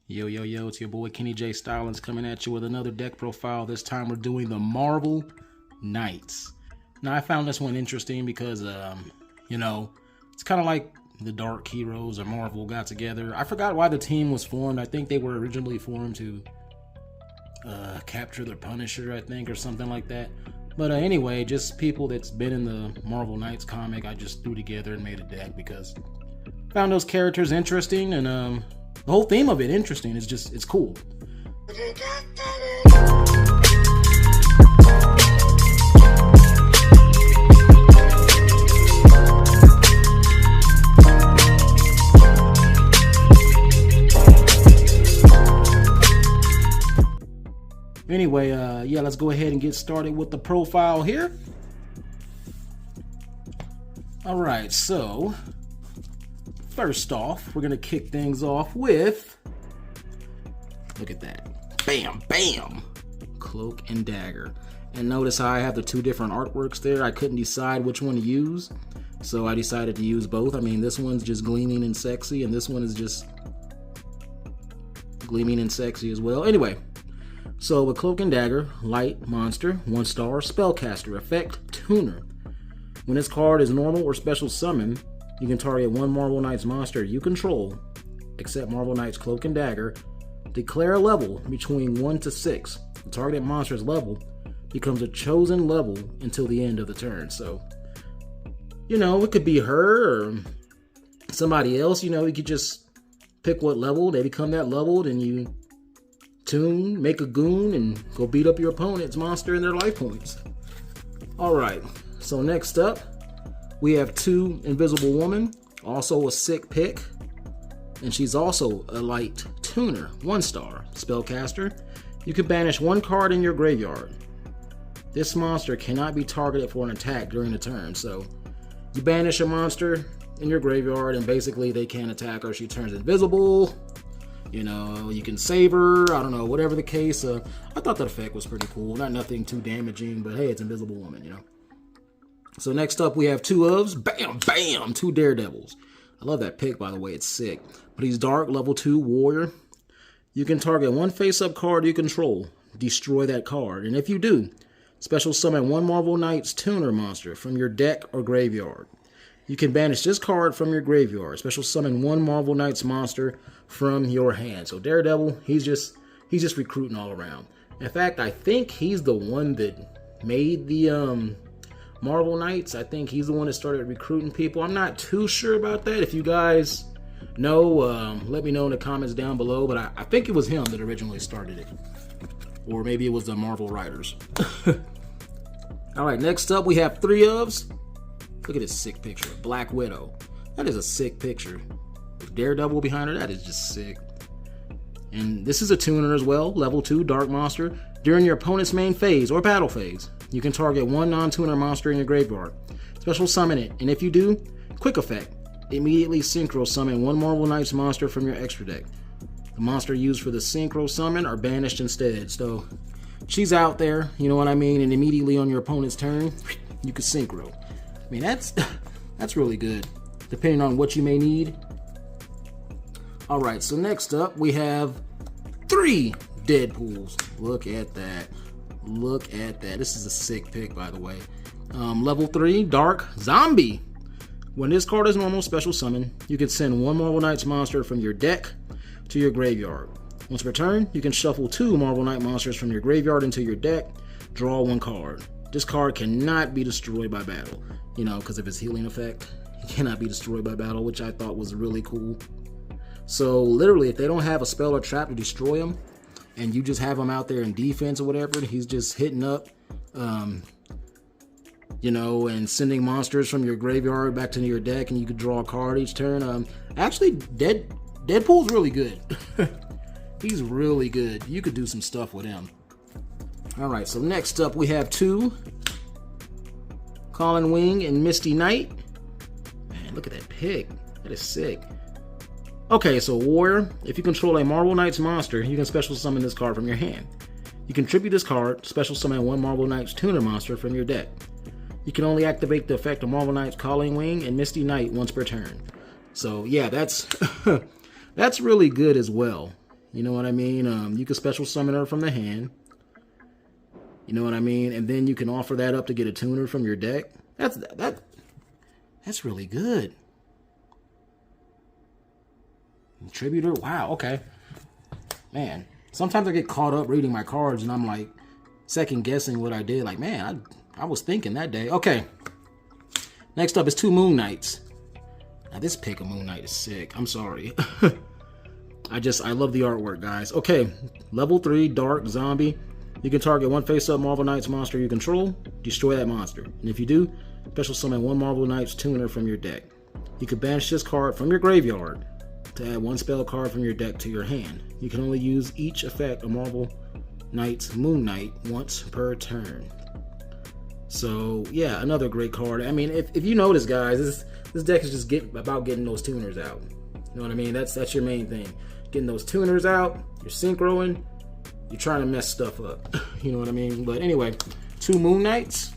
Yo, yo, yo, it's your boy Kenny J. Stylings coming at you with another deck profile. This time we're doing the Marvel Knights. Now, I found this one interesting because, it's kind of like the Dark Heroes or Marvel got together. I forgot why the team was formed. I think they were originally formed to capture the Punisher, I think, or something like that. But anyway, just people that's been in the Marvel Knights comic, I just threw together and made a deck because I found those characters interesting and, the whole theme of it interesting. It's cool. Anyway, yeah, let's go ahead and get started with the profile here. All right, so first off, we're gonna kick things off with, look at that, bam, bam, Cloak and Dagger. And notice how I have the two different artworks there. I couldn't decide which one to use, so I decided to use both. I mean, this one's just gleaming and sexy, and this one is just gleaming and sexy as well. Anyway, so with Cloak and Dagger, light monster, 1-star, spellcaster, effect, tuner. When this card is normal or special summon, you can target one Marvel Knights monster you control, except Marvel Knights Cloak and Dagger. Declare a level between 1 to 6. The targeted monster's level becomes a chosen level until the end of the turn. So, it could be her or somebody else. You could just pick what level. They become that level, then you tune, make a goon, and go beat up your opponent's monster and their life points. Alright, so next up, we have 2 Invisible Woman, also a sick pick, and she's also a light tuner, 1-star, spellcaster. You can banish 1 card in your graveyard. This monster cannot be targeted for an attack during the turn, so you banish a monster in your graveyard and basically they can't attack her. She turns invisible, you can save her, I don't know, whatever the case. I thought that effect was pretty cool, not nothing too damaging, but hey, it's Invisible Woman, So next up, we have 2 ofs. Bam, bam, 2 Daredevils. I love that pick, by the way. It's sick. But he's dark, level 2 warrior. You can target 1 face-up card you control. Destroy that card. And if you do, special summon 1 Marvel Knights tuner monster from your deck or graveyard. You can banish this card from your graveyard. Special summon 1 Marvel Knights monster from your hand. So Daredevil, he's just recruiting all around. In fact, I think he's the one that made the Marvel Knights. I think he's the one that started recruiting people. I'm not too sure about that. If you guys know, let me know in the comments down below. But I think it was him that originally started it. Or maybe it was the Marvel writers. Alright, next up we have 3 ofs. Look at this sick picture. Black Widow. That is a sick picture. With Daredevil behind her, that is just sick. And this is a tuner as well. Level 2 dark monster. During your opponent's main phase or battle phase, you can target 1 non-tuner monster in your graveyard. Special summon it, and if you do, quick effect. Immediately synchro summon 1 Marvel Knights monster from your extra deck. The monster used for the synchro summon are banished instead. So she's out there, you know what I mean, and immediately on your opponent's turn, you can synchro. I mean, that's really good, depending on what you may need. Alright, so next up we have 3 Deadpools. Look at that. Look at that. This is a sick pick, by the way. Level 3, Dark Zombie. When this card is normal special summon, you can send 1 Marvel Knights monster from your deck to your graveyard. Once per turn, you can shuffle 2 Marvel Knight monsters from your graveyard into your deck, draw 1 card. This card cannot be destroyed by battle, because of its healing effect. It cannot be destroyed by battle, which I thought was really cool. So literally, if they don't have a spell or trap to destroy him, and you just have him out there in defense or whatever, he's just hitting up, and sending monsters from your graveyard back to your deck, and you could draw a card each turn. Actually, Deadpool's really good. He's really good. You could do some stuff with him. Alright, so next up we have 2 COLLEEN Wing and Misty Knight. Man, look at that pick. That is sick. Okay, so Warrior, if you control a Marvel Knights monster, you can special summon this card from your hand. You can tribute this card, special summon 1 Marvel Knights tuner monster from your deck. You can only activate the effect of Marvel Knights COLLEEN Wing and Misty Knight once per turn. So yeah, that's that's really good as well. You know what I mean? You can special summon her from the hand. You know what I mean? And then you can offer that up to get a tuner from your deck. That's really good. Contributor? Wow, okay. Man, sometimes I get caught up reading my cards and I'm like second guessing what I did. Like, man, I was thinking that day. Okay. Next up is 2 Moon Knights. Now this pick of Moon Knight is sick. I'm sorry. I love the artwork, guys. Okay, level 3, Dark Zombie. You can target one face-up Marvel Knights monster you control, destroy that monster. And if you do, special summon one Marvel Knights tuner from your deck. You can banish this card from your graveyard to add one spell card from your deck to your hand. You can only use each effect of Marvel Knights Moon Knight once per turn. So, yeah, another great card. I mean, if you notice, guys, this deck is just about getting those tuners out. You know what I mean? That's your main thing. Getting those tuners out, you're synchroing, you're trying to mess stuff up. You know what I mean? But anyway, 2 Moon Knights.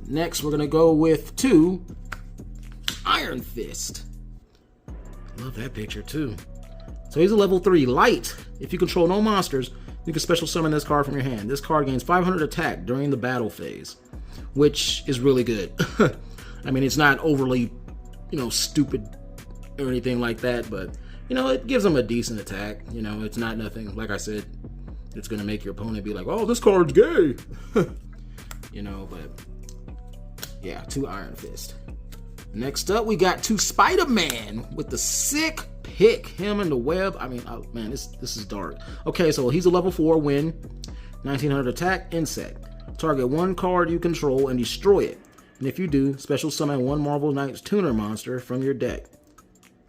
Next, we're going to go with 2 Iron Fist. Love that picture, too. So he's a level 3 light. If you control no monsters, you can special summon this card from your hand. This card gains 500 attack during the battle phase, which is really good. I mean, it's not overly, stupid or anything like that, but it gives them a decent attack. It's not nothing, like I said, it's going to make your opponent be like, oh, this card's gay. But yeah, 2 Iron Fist. Next up, we got 2 Spider-Man with the sick pick. Him and the web. I mean, oh, man, this is dark. Okay, so he's a level 4 win, 1900 attack, insect. Target one card you control and destroy it. And if you do, special summon one Marvel Knights tuner monster from your deck.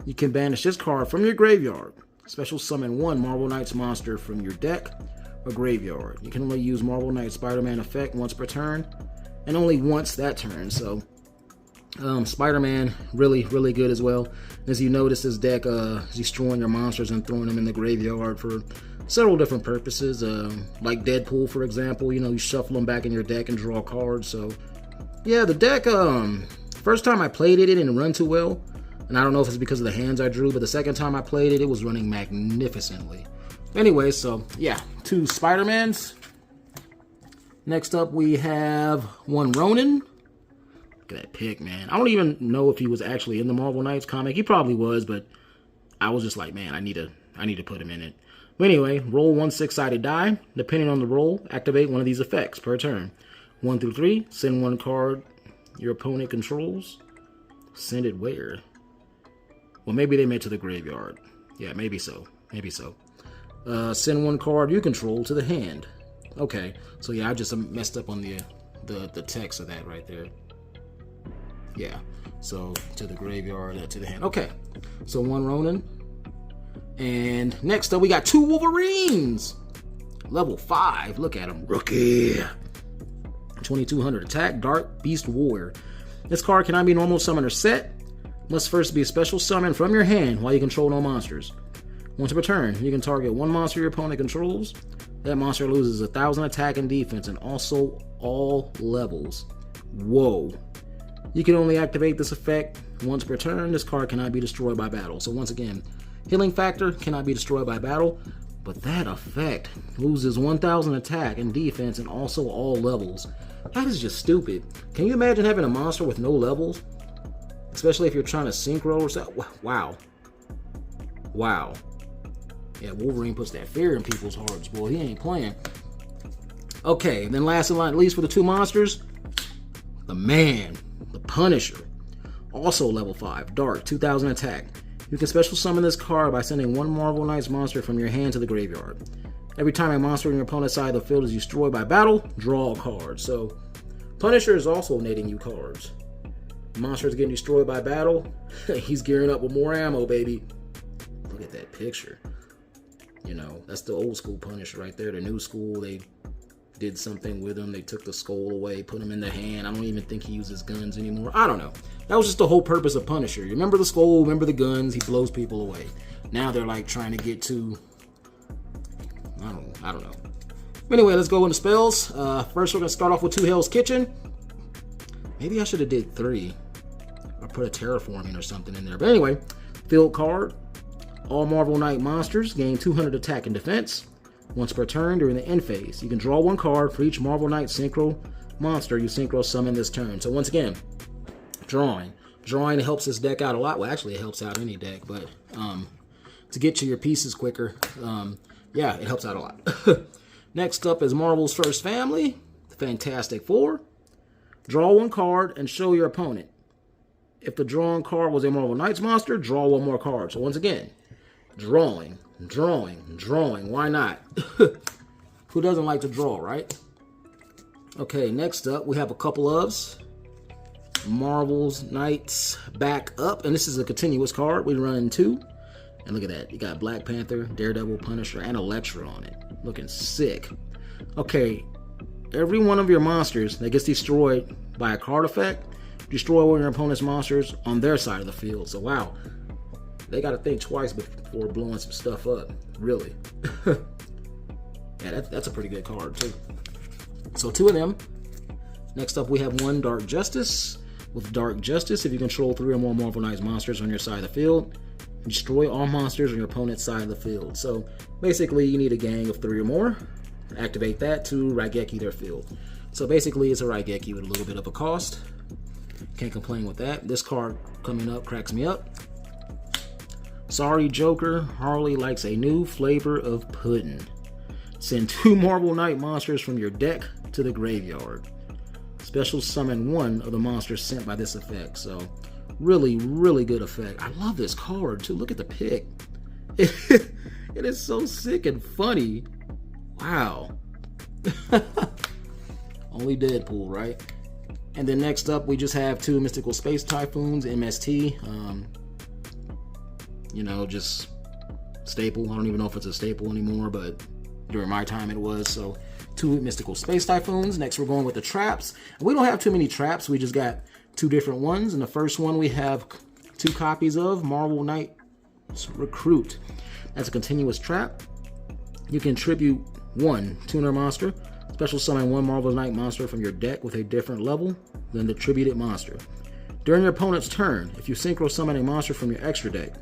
You can banish this card from your graveyard. Special summon one Marvel Knights monster from your deck or graveyard. You can only use Marvel Knight Spider-Man effect once per turn, and only once that turn. So, Spider-Man, really, really good as well. As you notice, this deck is destroying your monsters and throwing them in the graveyard for several different purposes. Like Deadpool, for example, you shuffle them back in your deck and draw cards. So, yeah, the deck, first time I played it, it didn't run too well. And I don't know if it's because of the hands I drew, but the second time I played it, it was running magnificently. Anyway, so yeah, 2 Spider-Mans. Next up, we have 1 Ronin. Look at that pick, man. I don't even know if he was actually in the Marvel Knights comic. He probably was, but I was just like, man, I need to put him in it. But anyway, roll 1 6-sided die. Depending on the roll, activate one of these effects per turn. 1 through 3, send one card your opponent controls. Send it where? Well, maybe they meant to the graveyard. Yeah, maybe so. Maybe so. Send one card you control to the hand. Okay, so yeah, I just messed up on the text of that right there. Yeah, so to the graveyard, to the hand. Okay, so 1 Ronin. And next up, we got 2 Wolverines. Level 5. Look at him. Rookie. 2200 attack. Dark Beast Warrior. This card cannot be normal summon or set. Must first be a special summon from your hand while you control no monsters. Once per turn, you can target one monster your opponent controls. That monster loses 1000 attack and defense, and also all levels. Whoa. You can only activate this effect once per turn. This card cannot be destroyed by battle. So once again, healing factor cannot be destroyed by battle, but that effect loses 1000 attack and defense, and also all levels. That is just stupid. Can you imagine having a monster with no levels? Especially if you're trying to synchro or something. Wow. Wow. Yeah, Wolverine puts that fear in people's hearts, boy. He ain't playing. Okay, then last and not least for the 2 monsters, the man, the Punisher. Also level 5, Dark, 2000 attack. You can special summon this card by sending one Marvel Knights monster from your hand to the graveyard. Every time a monster in your opponent's side of the field is destroyed by battle, draw a card. So, Punisher is also netting you cards. Monster is getting destroyed by battle. He's gearing up with more ammo, baby. Look at that picture. That's the old school Punisher right there. The new school, they did something with him. They took the skull away, put him in the hand. I don't even think he uses guns anymore. I don't know. That was just the whole purpose of Punisher. You remember the skull, remember the guns, he blows people away. Now they're like trying to get to, I don't know. Anyway, let's go into spells. First we're going to start off with 2 Hell's Kitchen. Maybe I should have did 3. Or put a terraforming or something in there. But anyway, field card. All Marvel Knight monsters gain 200 attack and defense once per turn during the end phase. You can draw one card for each Marvel Knight synchro monster you synchro summon this turn. So once again, drawing. Drawing helps this deck out a lot. Well, actually, it helps out any deck, but to get to your pieces quicker, yeah, it helps out a lot. Next up is Marvel's First Family, the Fantastic Four. Draw one card and show your opponent. If the drawn card was a Marvel Knights monster, draw one more card. So once again, drawing, drawing, drawing. Why not? Who doesn't like to draw, right? Okay, next up, we have a couple of Marvel's Knights back up. And this is a continuous card. We're running 2. And look at that. You got Black Panther, Daredevil, Punisher, and ELEKTRA on it. Looking sick. Okay, every one of your monsters that gets destroyed by a card effect, destroy one of your opponent's monsters on their side of the field. So wow, they got to think twice before blowing some stuff up. Really. Yeah, that's a pretty good card too. So 2 of them. Next up, we have 1 Dark Justice. With Dark Justice, if you control 3 or more Marvel Knights monsters on your side of the field, destroy all monsters on your opponent's side of the field. So basically, you need a gang of 3 or more. Activate that to Raigeki their field. So basically, it's a Raigeki with a little bit of a cost. Can't complain with that. This card coming up cracks me up. Sorry, Joker. Harley likes a new flavor of pudding. Send 2 Marvel Knight monsters from your deck to the graveyard. Special summon 1 of the monsters sent by this effect. So really, really good effect. I love this card too. Look at the pick. It is so sick and funny. Wow. Only Deadpool, right? And then next up, we just have 2 Mystical Space Typhoons, MST. You know, just staple. I don't even know if it's a staple anymore, but during my time it was. So 2 Mystical Space Typhoons. Next, we're going with the traps. We don't have too many traps. We just got 2 different ones. And the first one we have 2 copies of Marvel Knight Recruit. That's a continuous trap. You can tribute 1 tuner monster. Special summon 1 Marvel Knight monster from your deck with a different level than the tributed monster. During your opponent's turn, if you synchro summon a monster from your extra deck,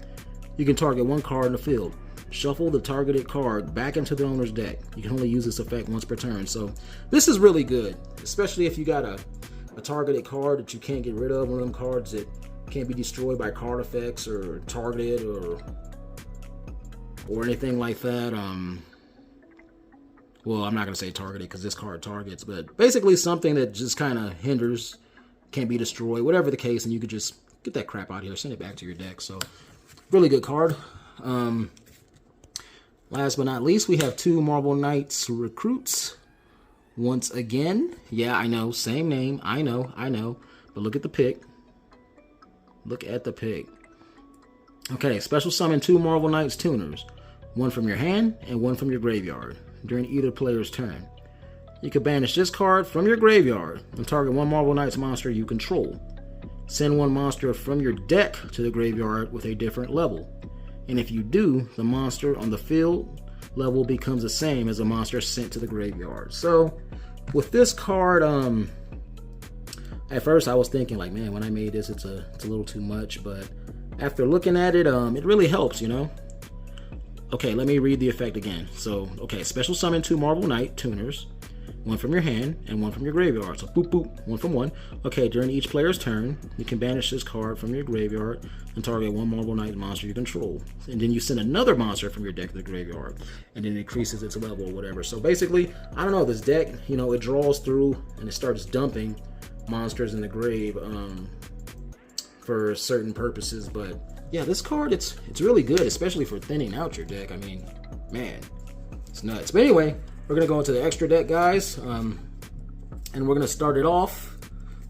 you can target 1 card in the field. Shuffle the targeted card back into the owner's deck. You can only use this effect once per turn. So this is really good, especially if you got a targeted card that you can't get rid of, one of them cards that can't be destroyed by card effects or targeted or anything like that. Well, I'm not going to say targeted because this card targets, but basically something that just kind of hinders, can't be destroyed, whatever the case, and you could just get that crap out of here, send it back to your deck. So really good card. Last but not least, we have 2 Marvel Knights Recruits. Once again, yeah, I know, same name, I know, but look at the pick. Look at the pick. Okay, special summon 2 Marvel Knights Tuners. 1 from your hand and 1 from your graveyard during either player's turn. You can banish this card from your graveyard and target 1 Marvel Knights monster you control. Send 1 monster from your deck to the graveyard with a different level. And if you do, the monster on the field level becomes the same as a monster sent to the graveyard. So with this card, at first I was thinking like, man, when I made this, it's a little too much. But after looking at it, it really helps, you know. Okay, let me read the effect again. So, okay, special summon 2 Marvel Knight tuners. 1 from your hand and 1 from your graveyard. So boop boop, 1 from 1. Okay, during each player's turn, you can banish this card from your graveyard and target 1 Marvel Knight monster you control. And then you send another monster from your deck to the graveyard, and then it increases its level or whatever. So basically, I don't know, this deck, you know, it draws through and it starts dumping monsters in the grave for certain purposes. But yeah, this card, it's really good, especially for thinning out your deck. I mean, man, it's nuts. But anyway, we're going to go into the extra deck, guys. And we're going to start it off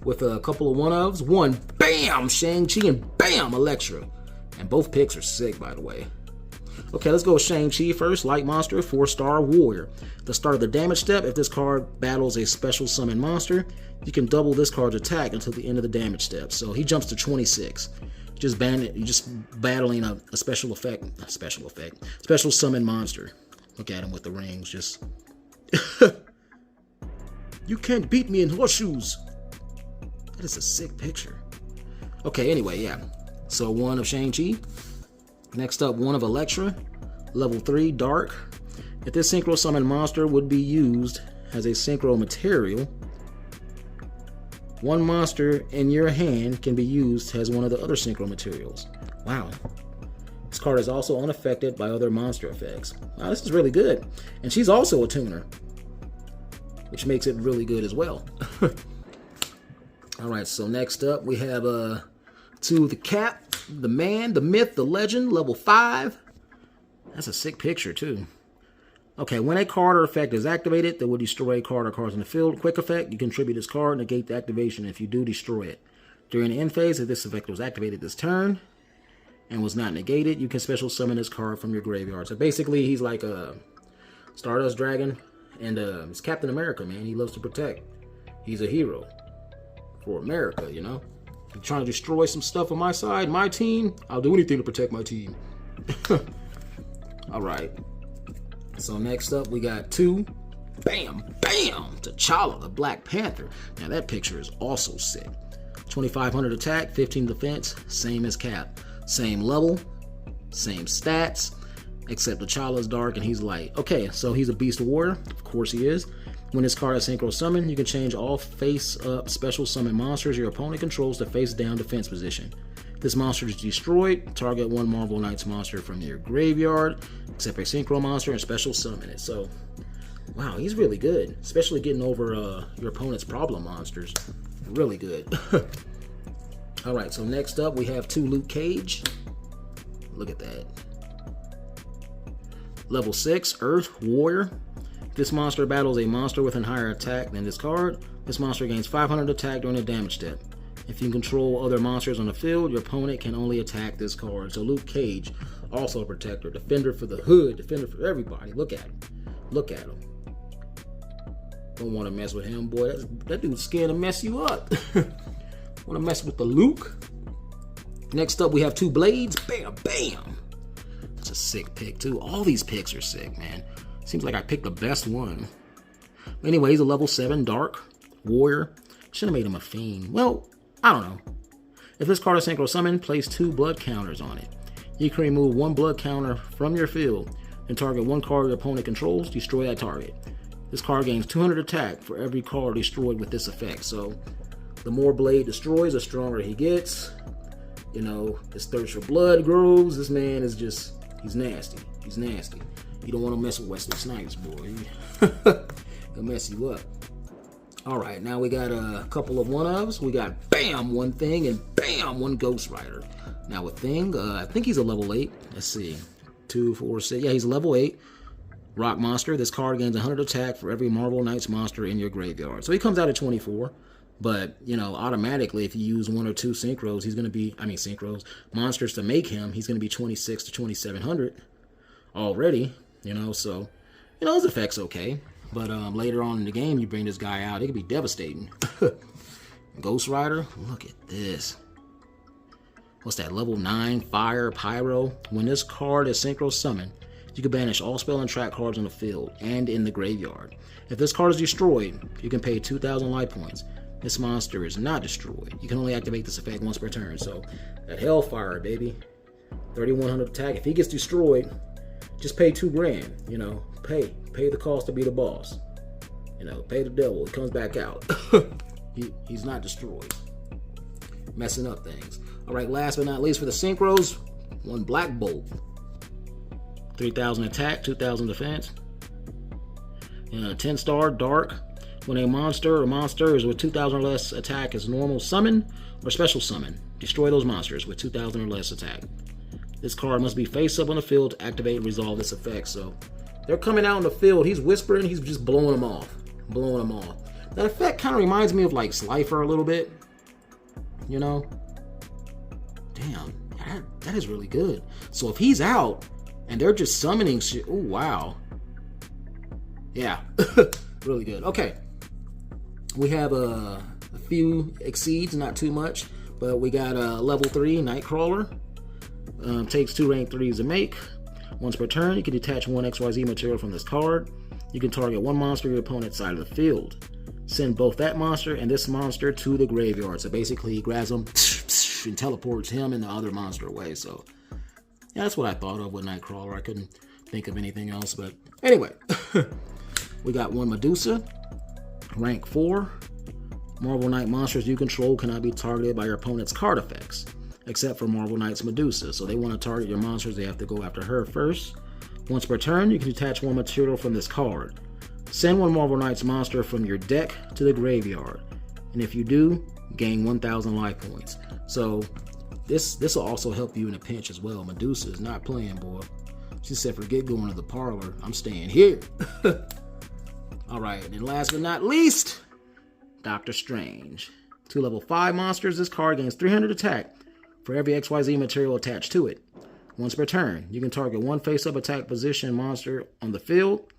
with a couple of one-ofs. 1, bam, Shang-Chi, and bam, ELEKTRA. And both picks are sick, by the way. Okay, let's go with Shang-Chi first. Light monster, 4-star warrior. At the start of the damage step, if this card battles a special summon monster, you can double this card's attack until the end of the damage step. So he jumps to 26. You're just battling a special summon monster. Look at him with the rings, just... You can't beat me in horseshoes. That is a sick picture. Okay, anyway, yeah. So 1 of Shang-Chi. Next up, one of ELEKTRA, level 3, dark. If this synchro summon monster would be used as a synchro material, one monster in your hand can be used as one of the other synchro materials. Wow. This card is also unaffected by other monster effects. Wow, this is really good. And she's also a tuner, which makes it really good as well. Alright, so next up we have to the Cap, the Man, the Myth, the Legend, level 5. That's a sick picture too. Okay, when a card or effect is activated that will destroy a card or cards in the field, quick effect, you contribute this card, negate the activation. If you do, destroy it. During the end phase, if this effect was activated this turn and was not negated, you can special summon this card from your graveyard. So basically, he's like a Stardust Dragon, and it's Captain America, man. He loves to protect. He's a hero for America, you know? I'm trying to destroy some stuff on my side, my team. I'll do anything to protect my team. All right. So next up, we got two. Bam, bam, T'Challa, the Black Panther. Now that picture is also sick. 2,500 attack, 15 defense, same as Cap. Same level, same stats, except T'Challa's dark and he's light. Okay, so he's a Beast Warrior. Of course he is. When this card is synchro summon, you can change all face-up special summon monsters your opponent controls to face-down defense position. If this monster is destroyed, target one Marvel Knights monster from your graveyard, except a synchro monster, and special summon it. So, wow, he's really good, especially getting over your opponent's problem monsters. Really good. Alright, so next up we have two Luke Cage. Look at that. Level 6, Earth Warrior. This monster battles a monster with a higher attack than this card. This monster gains 500 attack during the damage step. If you control other monsters on the field, your opponent can only attack this card. So Luke Cage, also a protector, defender for the hood, defender for everybody. Look at him. Look at him. Don't want to mess with him, boy. That dude's scared to mess you up. Want to mess with the Luke? Next up, we have two Blades. Bam, bam. That's a sick pick, too. All these picks are sick, man. Seems like I picked the best one. Anyway, he's a level 7 Dark Warrior. Should have made him a Fiend. Well, I don't know. If this card is synchro summon, place 2 blood counters on it. You can remove 1 blood counter from your field and target 1 card your opponent controls. Destroy that target. This card gains 200 attack for every card destroyed with this effect. So, the more Blade destroys, the stronger he gets. You know, his thirst for blood grows. This man is just, he's nasty. He's nasty. You don't want to mess with Wesley Snipes, boy. He'll mess you up. Alright, now we got a couple of one-ofs. We got bam, one Thing, and bam, one Ghost Rider. Now with Thing, I think he's a level 8. Let's see. 2, 4, 6. Yeah, he's a level 8. Rock monster. This card gains 100 attack for every Marvel Knights monster in your graveyard. So he comes out at 24. But, you know, automatically, if you use 1 or 2 synchros, he's going to be, synchros, monsters to make him, he's going to be 26 to 2,700 already, you know, so, you know, his effect's okay. But later on in the game, you bring this guy out, it could be devastating. Ghost Rider, look at this. What's that, level 9 Fire Pyro? When this card is synchro summoned, you can banish all spell and trap cards on the field and in the graveyard. If this card is destroyed, you can pay 2,000 life points. This monster is not destroyed. You can only activate this effect once per turn. So, that Hellfire, baby. 3,100 attack. If he gets destroyed, just pay 2 grand. You know, pay the cost to be the boss. You know, pay the devil. He comes back out. He's not destroyed. Messing up things. Alright, last but not least for the synchros, 1 Black Bolt. 3,000 attack, 2,000 defense. 10-star Dark. When a monster or monsters with 2,000 or less attack is normal summon or special summon, destroy those monsters with 2,000 or less attack. This card must be face up on the field to activate and resolve this effect. So they're coming out in the field, he's whispering, he's just blowing them off. Blowing them off. That effect kind of reminds me of like Slifer a little bit. You know? Damn, that is really good. So if he's out and they're just summoning shit, oh wow. Yeah, really good. Okay. We have a few exceeds, not too much, but we got a level 3 Nightcrawler. Takes 2 rank 3s to make. Once per turn, you can detach 1 XYZ material from this card. You can target 1 monster on your opponent's side of the field. Send both that monster and this monster to the graveyard. So basically, he grabs them and teleports him and the other monster away. So, Yeah, that's what I thought of with Nightcrawler. I couldn't think of anything else. But anyway, we got one Medusa, rank 4. Marvel Knight monsters you control cannot be targeted by your opponent's card effects, except for Marvel Knight's Medusa. So they want to target your monsters, they have to go after her first. Once per turn, you can detach one material from this card. Send one Marvel Knight's monster from your deck to the graveyard. And if you do, gain 1,000 life points. So this will also help you in a pinch as well. Medusa is not playing, boy. She said, forget going to the parlor. I'm staying here. Alright, and then last but not least, Doctor Strange. 2 level 5 monsters. This card gains 300 attack for every XYZ material attached to it. Once per turn, you can target one face-up attack position monster on the field.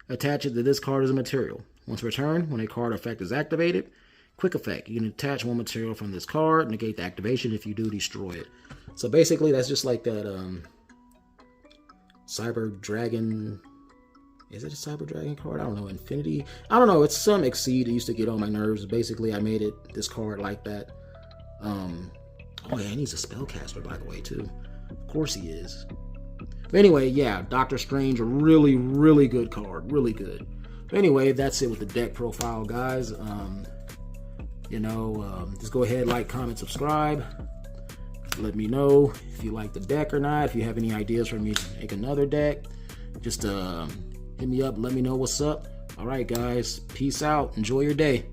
Attach it to this card as a material. Once per turn, when a card effect is activated, quick effect, you can attach one material from this card, negate the activation. If you do, destroy it. So basically, that's just like that Cyber Dragon. Is it a Cyber Dragon card? I don't know. Infinity? I don't know. It's some Exceed that used to get on my nerves. Basically, I made this card like that. Oh yeah, he needs a spellcaster, by the way, too. Of course he is. But anyway, yeah, Doctor Strange, a really, really good card. Really good. But anyway, that's it with the deck profile, guys. Just go ahead, like, comment, subscribe. Let me know if you like the deck or not. If you have any ideas for me to make another deck, just hit me up. Let me know what's up. All right, guys. Peace out. Enjoy your day.